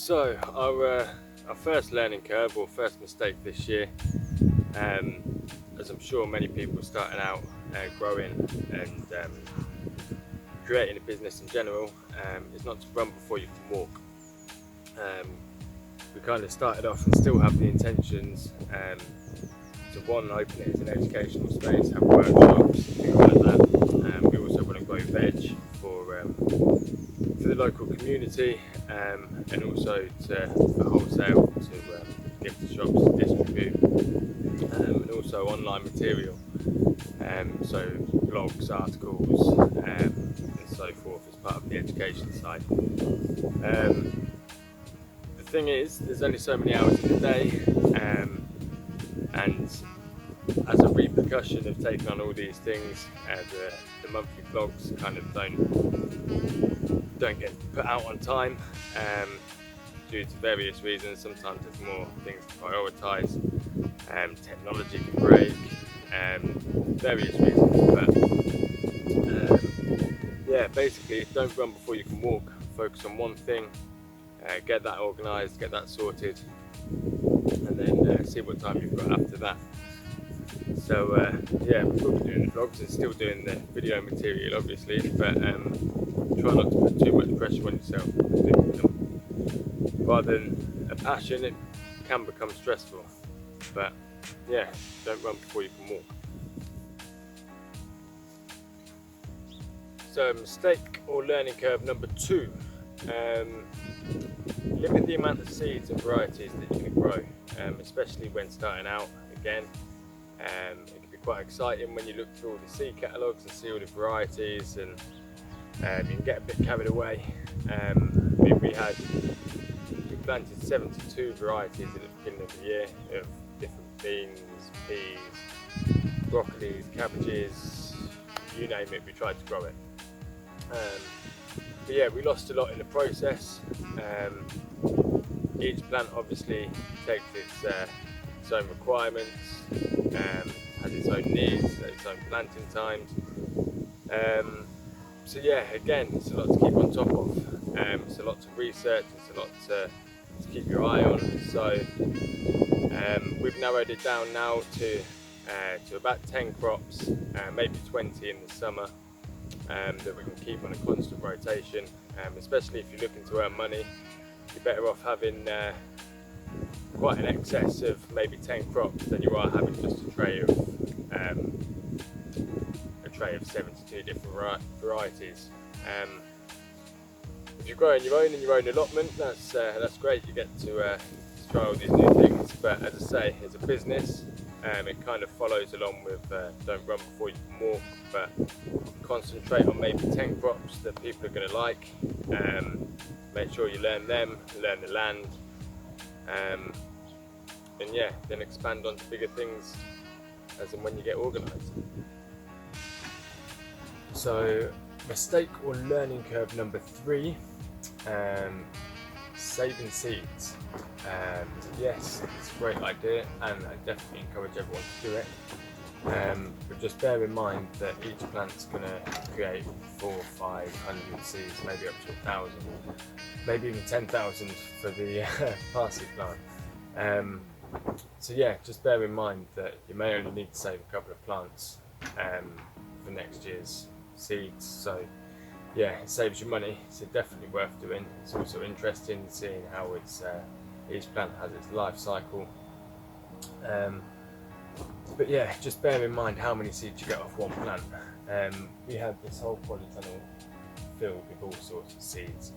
So our first learning curve or first mistake this year, as I'm sure many people starting out growing and creating a business in general, is not to run before you can walk. We kind of started off and still have the intentions to one, open it as an educational space, have workshops, things like that. We also want to grow veg for the local community, and also for wholesale to give to shops, distribute, and also online material, so blogs, articles, and so forth as part of the education side. The thing is, there's only so many hours in the day, and as a repercussion of taking on all these things, the monthly vlogs kind of don't get put out on time due to various reasons. Sometimes there's more things to prioritise, technology can break, various reasons. But yeah, basically, don't run before you can walk. Focus on one thing, get that organised, get that sorted, and then see what time you've got after that. So yeah, we'll be doing the vlogs and still doing the video material, obviously, but try not to put too much pressure on yourself. Rather than a passion, it can become stressful. But yeah, don't run before you can walk. So mistake or learning curve number 2. Limit the amount of seeds and varieties that you can grow, especially when starting out again. It can be quite exciting when you look through all the seed catalogues and see all the varieties, and you can get a bit carried away. We planted 72 varieties at the beginning of the year of different beans, peas, broccolis, cabbages, you name it, we tried to grow it. But yeah, we lost a lot in the process. Each plant obviously takes its own requirements, has its own needs, its own planting times. So yeah, again, it's a lot to keep on top of. It's a lot to research, it's a lot to keep your eye on. So we've narrowed it down now to about 10 crops, maybe 20 in the summer, that we can keep on a constant rotation. Especially if you're looking to earn money, you're better off having quite an excess of maybe 10 crops than you are having just a tray of 72 different varieties. If you're growing your own in your own allotment, that's great. You get to try all these new things. But as I say, as a business, it kind of follows along with don't run before you can walk, but concentrate on maybe 10 crops that people are going to like. Make sure you learn them, learn the land, and yeah, then expand onto bigger things as and when you get organised. So mistake or learning curve number 3, saving seeds. Yes, it's a great idea, and I definitely encourage everyone to do it. But just bear in mind that each plant's going to create 400 or 500 seeds, maybe up to 1,000, maybe even 10,000 for the parsley plant. So yeah, just bear in mind that you may only need to save a couple of plants for next year's seeds. So yeah, it saves you money, so definitely worth doing. It's also interesting seeing how each plant has its life cycle. But yeah, just bear in mind how many seeds you get off one plant. We had this whole polytunnel filled with all sorts of seeds,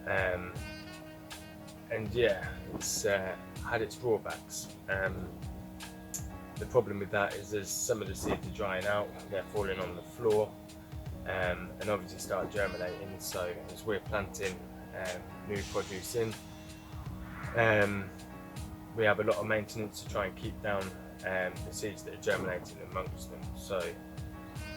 and yeah, it's had its drawbacks. The problem with that is there's some of the seeds are drying out, they're falling on the floor, and obviously start germinating. So as we're planting new produce in, we have a lot of maintenance to try and keep down the seeds that are germinating amongst them. So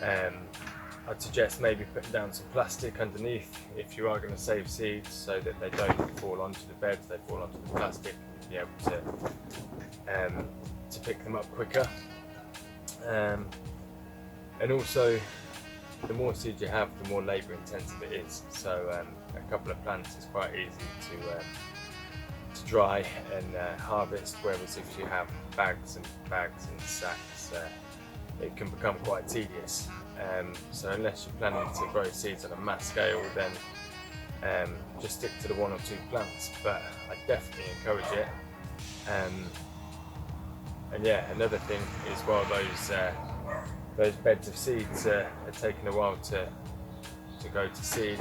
I'd suggest maybe putting down some plastic underneath if you are going to save seeds, so that they don't fall onto the beds, they fall onto the plastic, and be able to pick them up quicker. And also, the more seeds you have, the more labour intensive it is. So a couple of plants is quite easy dry and harvest, whereas if you have bags and bags and sacks, it can become quite tedious. So unless you're planning to grow seeds on a mass scale, then just stick to the 1 or 2 plants, but I definitely encourage it. And yeah, another thing is, while those beds of seeds are taking a while to go to seed,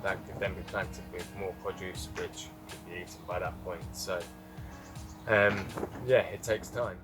that could then be planted with more produce which could be eaten by that point. So yeah, it takes time.